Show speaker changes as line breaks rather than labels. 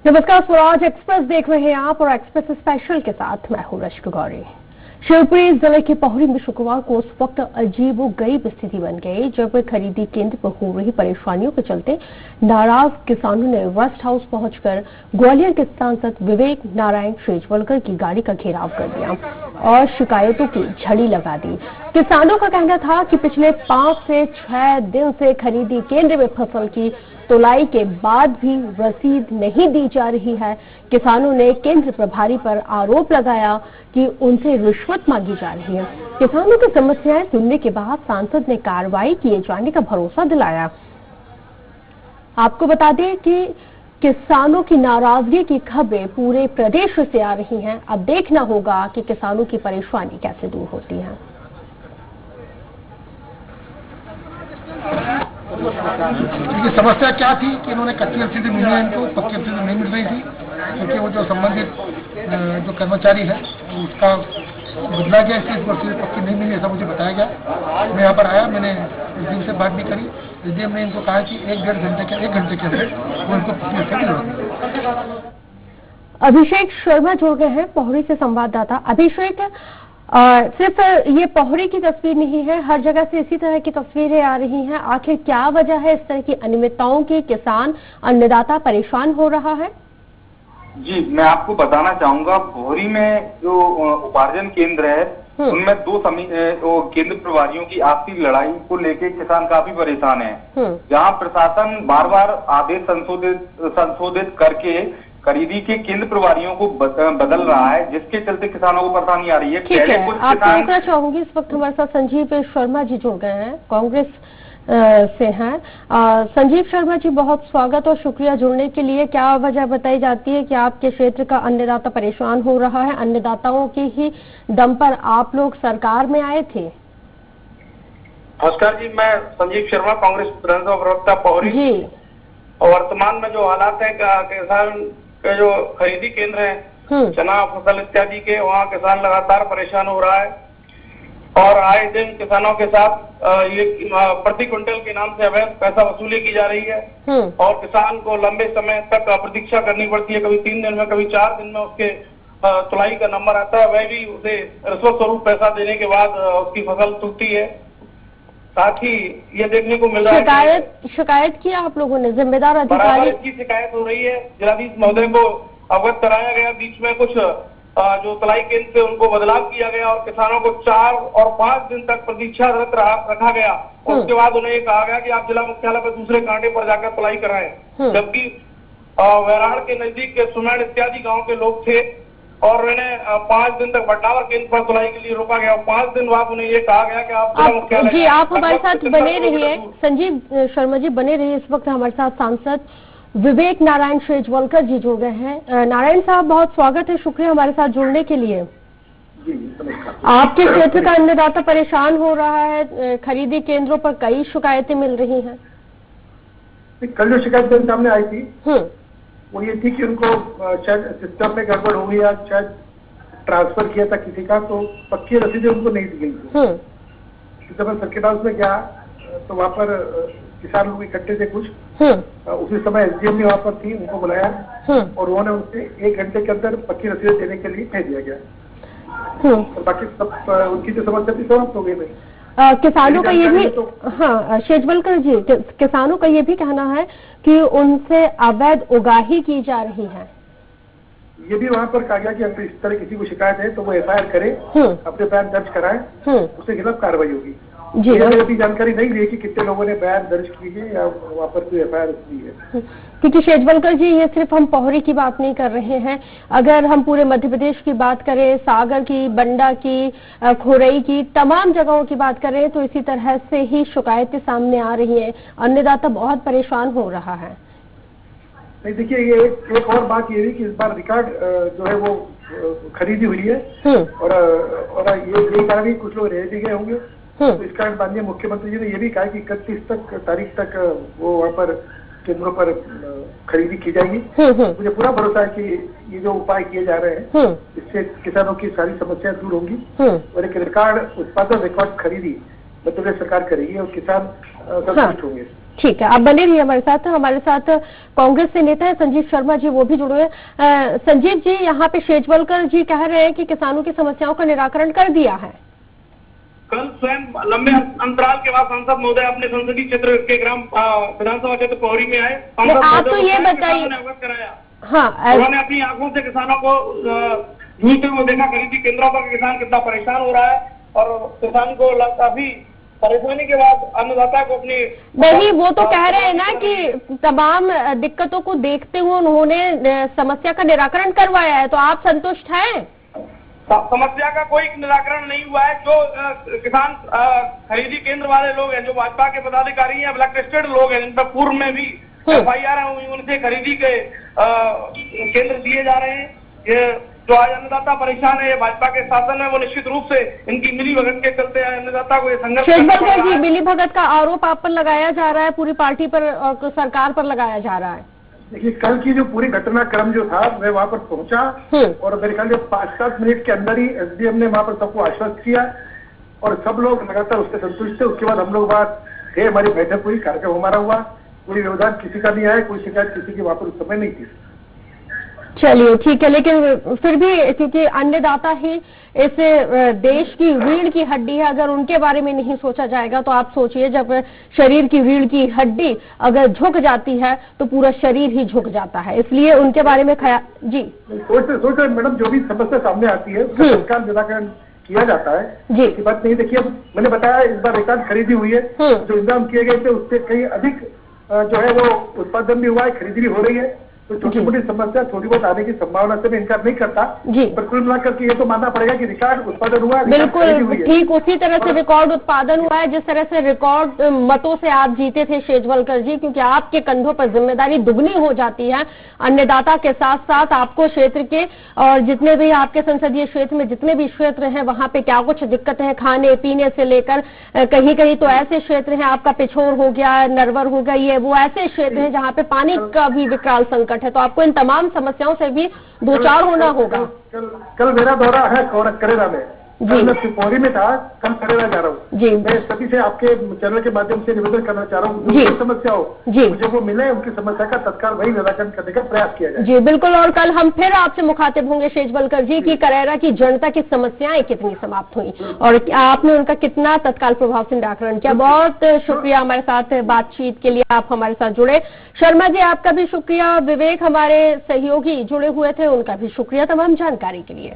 नमस्कार, स्वराज एक्सप्रेस देख रहे हैं आप और एक्सप्रेस स्पेशल के साथ मैं हूं रश्क गौरी। शिवपुरी जिले के पोहरी में शुक्रवार को उस वक्त अजीबोगरीब स्थिति बन गई जब खरीदी केंद्र पर हो रही परेशानियों के चलते नाराज किसानों ने रेस्ट हाउस पहुंचकर ग्वालियर के सांसद विवेक नारायण शेजवलकर की गाड़ी का घेराव कर दिया और शिकायतों की झड़ी लगा दी। किसानों का कहना था कि पिछले 5 से 6 दिन से खरीदी केंद्र में फसल की तुलाई के बाद भी रसीद नहीं दी जा रही है। किसानों ने केंद्र प्रभारी पर आरोप लगाया कि उनसे रिश्वत मांगी जा रही है। किसानों की समस्याएं सुनने के बाद सांसद ने कार्रवाई किए जाने का भरोसा दिलाया। आपको बता दें कि किसानों की नाराजगी की खबरें पूरे प्रदेश से आ रही हैं। अब देखना होगा कि किसानों की परेशानी कैसे दूर होती है।
क्योंकि समस्या क्या थी कि इन्होंने कच्ची रसीद मिली है, इनको पक्की रसीद नहीं मिल रही थी क्योंकि वो जो संबंधित जो कर्मचारी है उसका बदला गया, इसलिए इसको रसीद पक्की नहीं मिली, ऐसा मुझे बताया गया। मैं यहाँ पर आया, मैंने एसडीएम से बात भी करी। एसडीएम ने इनको कहा कि 1-1.5 घंटे के अंदर वो इनको पक्की रसीद मिलेगी।
अभिषेक शर्मा जुड़ गए हैं पोहरी से संवाददाता। अभिषेक, सिर्फ ये पोहरी की तस्वीर नहीं है, हर जगह से इसी तरह की तस्वीरें आ रही हैं। आखिर क्या वजह है इस तरह की अनियमितताओं की? किसान अन्नदाता परेशान हो रहा है।
जी, मैं आपको बताना चाहूंगा, पोहरी में जो उपार्जन केंद्र है उनमें 2 केंद्र प्रभारियों की आपसी लड़ाई को लेकर किसान काफी परेशान है। जहां प्रशासन बार बार आदेश संशोधित करके खरीदी के केंद्र प्रभारियों को बदल रहा है, जिसके चलते किसानों को परेशानी आ रही है।
ठीक है, आपको रोकना चाहूंगी। इस वक्त हमारे साथ संजीव शर्मा जी जुड़ गए हैं, कांग्रेस से हैं। संजीव शर्मा जी, बहुत स्वागत और शुक्रिया जुड़ने के लिए। क्या वजह बताई जाती है कि आपके क्षेत्र का अन्नदाता परेशान हो रहा है? अन्नदाताओं की ही दम पर आप लोग सरकार में आए थे।
नमस्कार जी, मैं संजीव शर्मा, कांग्रेस प्रवक्ता पोहरी जी। और वर्तमान में जो हालात है किसान के जो खरीदी केंद्र है चना फसल इत्यादि के, वहाँ किसान लगातार परेशान हो रहा है और आए दिन किसानों के साथ ये प्रति क्विंटल के नाम से अवैध पैसा वसूली की जा रही है और किसान को लंबे समय तक प्रतीक्षा करनी पड़ती है। कभी 3 दिन में, कभी 4 दिन में उसके तुलाई का नंबर आता है, वह भी उसे रिश्वत स्वरूप पैसा देने के बाद उसकी फसल टूटती है। साथ ही ये देखने को मिल रहा है
शिकायत की आप लोगों ने, जिम्मेदार अधिकारी
की शिकायत हो रही है। जिलाधीश महोदय को अवगत कराया गया। बीच में कुछ जो तुलाई केंद्र से उनको बदलाव किया गया और किसानों को 4 और 5 दिन तक प्रतीक्षारत रखा गया। उसके बाद उन्हें कहा गया कि आप जिला मुख्यालय पर दूसरे कांटे पर जाकर तुलाई कराएं। जबकि वैराड़ के नजदीक के सुमेड़ इत्यादि गाँव के लोग थे और उन्हें 5 दिन तक बटनावर केंद्र पर तुलाई के लिए रोका गया। 5 दिन बाद उन्हें ये कहा गया कि आप जिला मुख्यालय
जी, आप हमारे साथ बने रहिए। संजीव शर्मा जी बने रहिए। इस वक्त हमारे साथ सांसद विवेक नारायण शेजवलकर जी जुड़ गए हैं। नारायण साहब, बहुत स्वागत है, शुक्रिया हमारे साथ जुड़ने के लिए। आपके क्षेत्र का अन्नदाता परेशान हो रहा है, खरीदी केंद्रों पर कई शिकायतें मिल रही हैं।
कल जो शिकायत सामने आई थी वो ये थी कि उनको शायद सिस्टम में गड़बड़ हो गई या शायद ट्रांसफर किया था किसी का, तो पक्की रसीदें उनको नहीं दी गई थी। जब मैं सर्किट हाउस में गया तो वहाँ पर किसान लोग इकट्ठे थे कुछ। उसी समय एसडीएम भी वहाँ पर थी, उनको बुलाया और उन्होंने उनसे 1 घंटे के अंदर पक्की रसीदें देने के लिए कह दिया गया और बाकी सब उनकी जो समस्या थी समाप्त हो गई।
किसानों का ये भी शेजवलकर जी, किसानों का ये भी कहना है कि उनसे अवैध उगाही की जा रही है।
ये भी वहाँ पर कहा गया कि अगर इस तरह किसी को शिकायत है तो वो एफआईआर करे, अपने बयान दर्ज कराए, उसके खिलाफ कार्रवाई होगी। जी, अभी जानकारी नहीं ली कि कितने लोगों ने बयान दर्ज की है या वहाँ पर कोई एफआईआर की है।
क्योंकि शेजवलकर जी, ये सिर्फ हम पोहरी की बात नहीं कर रहे हैं। अगर हम पूरे मध्य प्रदेश की बात करें, सागर की, बंडा की, खोरई की, तमाम जगहों की बात करें तो इसी तरह से ही शिकायतें सामने आ रही हैं। अन्नदाता बहुत परेशान हो रहा है।
नहीं, देखिए, ये एक और बात ये भी कि इस बार रिकॉर्ड जो है वो खरीदी हुई है और यही कारण है कुछ लोग रह भी गए होंगे। तो इस कारण माननीय मुख्यमंत्री जी ने ये भी कहा कि 31 तारीख तक वो वहाँ पर केंद्रों पर खरीदी की जाएगी। मुझे पूरा भरोसा है कि ये जो उपाय किए जा रहे हैं इससे किसानों की सारी समस्याएं दूर होंगी और एक रिकॉर्ड उत्पादन, रिकॉर्ड खरीदी मध्य प्रदेश सरकार करेगी और किसान संतुष्ट होंगे।
ठीक है, आप बने रहिए हमारे साथ कांग्रेस से नेता है संजीव शर्मा जी, वो भी जुड़े हैं। संजीव जी, यहाँ पे शेजवलकर जी कह रहे हैं कि किसानों की समस्याओं का निराकरण कर दिया है।
कल स्वयं लंबे अंतराल के बाद सांसद महोदय अपने संसदीय क्षेत्र के ग्राम विधानसभा क्षेत्र पोहरी में आए।
आप तो ये बताइए,
अवगत कराया।
हाँ,
उन्होंने अपनी आंखों से किसानों को जूझते हुए देखा, खरीदी केंद्रों पर किसान कितना परेशान हो रहा है और किसान को काफी परेशानी के बाद अन्नदाता को अपनी
नहीं, वो तो कह रहे हैं ना कि तमाम दिक्कतों को देखते हुए उन्होंने समस्या का निराकरण करवाया है, तो आप संतुष्ट हैं?
समस्या का कोई निराकरण नहीं हुआ है। जो किसान खरीदी केंद्र वाले लोग हैं, जो भाजपा के पदाधिकारी हैं, ब्लैक लिस्टेड लोग हैं, जिन पर पूर्व में भी FIR है, उनसे खरीदी के केंद्र दिए जा रहे हैं। ये जो आज अन्नदाता परेशान है, ये भाजपा के शासन है, वो निश्चित रूप से इनकी मिली भगत के चलते अन्नदाता को ये संघर्ष
जी, मिली भगत का आरोप आप पर लगाया जा रहा है, पूरी पार्टी पर और सरकार पर लगाया जा रहा है।
देखिए, कल की जो पूरी घटनाक्रम जो था, मैं वहाँ पर पहुंचा और मेरे ख्याल 5-7 मिनट के अंदर ही SDM ने वहाँ पर सबको आश्वस्त किया और सब लोग लगातार उससे संतुष्ट थे। उसके बाद हम लोग बात थे, हमारी बैठक हुई, कार्यक्रम हमारा हुआ, कोई व्यवधान किसी का नहीं आया, कोई शिकायत किसी की वहाँ पर उस समय नहीं थी।
चलिए ठीक है, लेकिन फिर भी क्योंकि अन्नदाता ही इस देश की रीढ़ की हड्डी है, अगर उनके बारे में नहीं सोचा जाएगा तो आप सोचिए, जब शरीर की रीढ़ की हड्डी अगर झुक जाती है तो पूरा शरीर ही झुक जाता है, इसलिए उनके बारे में जी
सोच मैडम, जो भी समस्या सामने आती है उसका तत्काल निराकरण किया जाता है जी, की बात नहीं। देखिए, मैंने बताया इस बार एकांत खरीदी हुई है, जो इंतजाम किए गए थे उससे कहीं अधिक जो है वो उत्पादन भी हुआ है, खरीदी भी हो रही है, तो छोटी मोटी समस्या थोड़ी बहुत आने की संभावना से मैं इनकार नहीं करता जी, पर कुल मिलाकर के ये तो मानना पड़ेगा कि रिकॉर्ड उत्पादन हुआ है।
बिल्कुल ठीक उसी तरह से रिकॉर्ड उत्पादन हुआ है जिस तरह से रिकॉर्ड मतों से आप जीते थे शेजवलकर जी, क्योंकि आपके कंधों पर जिम्मेदारी दुगनी हो जाती है। अन्नदाता के साथ साथ आपको क्षेत्र के और जितने भी आपके संसदीय क्षेत्र में जितने भी क्षेत्र हैं वहां पे क्या कुछ दिक्कतें हैं, खाने पीने से लेकर कहीं कहीं तो ऐसे क्षेत्र हैं, आपका पिछोर हो गया, नरवर हो गई है, वो ऐसे क्षेत्र हैं जहाँ पे पानी का भी विकराल संकट है, तो आपको इन तमाम समस्याओं से भी दो चार होना होगा।
कल मेरा दौरा है करेरा में जी, मैं पोहरी में था, कल करेरा जा रहा हूँ जी। मैं सभी से आपके चैनल के माध्यम से निवेदन करना चाह रहा हूँ, जो समस्या हो जी, मुझे वो मिले, उनकी समस्या का तत्काल वही निराकरण करने का प्रयास किया जाए जी। बिल्कुल,
और कल हम फिर आपसे मुखातिब होंगे शेजवलकर जी की करेरा की जनता की समस्याएं कितनी समाप्त हुई और आपने उनका कितना तत्काल प्रभाव से निराकरण किया। बहुत शुक्रिया हमारे साथ बातचीत के लिए, आप हमारे साथ जुड़े। शर्मा जी, आपका भी शुक्रिया। विवेक हमारे सहयोगी जुड़े हुए थे, उनका भी शुक्रिया तमाम जानकारी के लिए।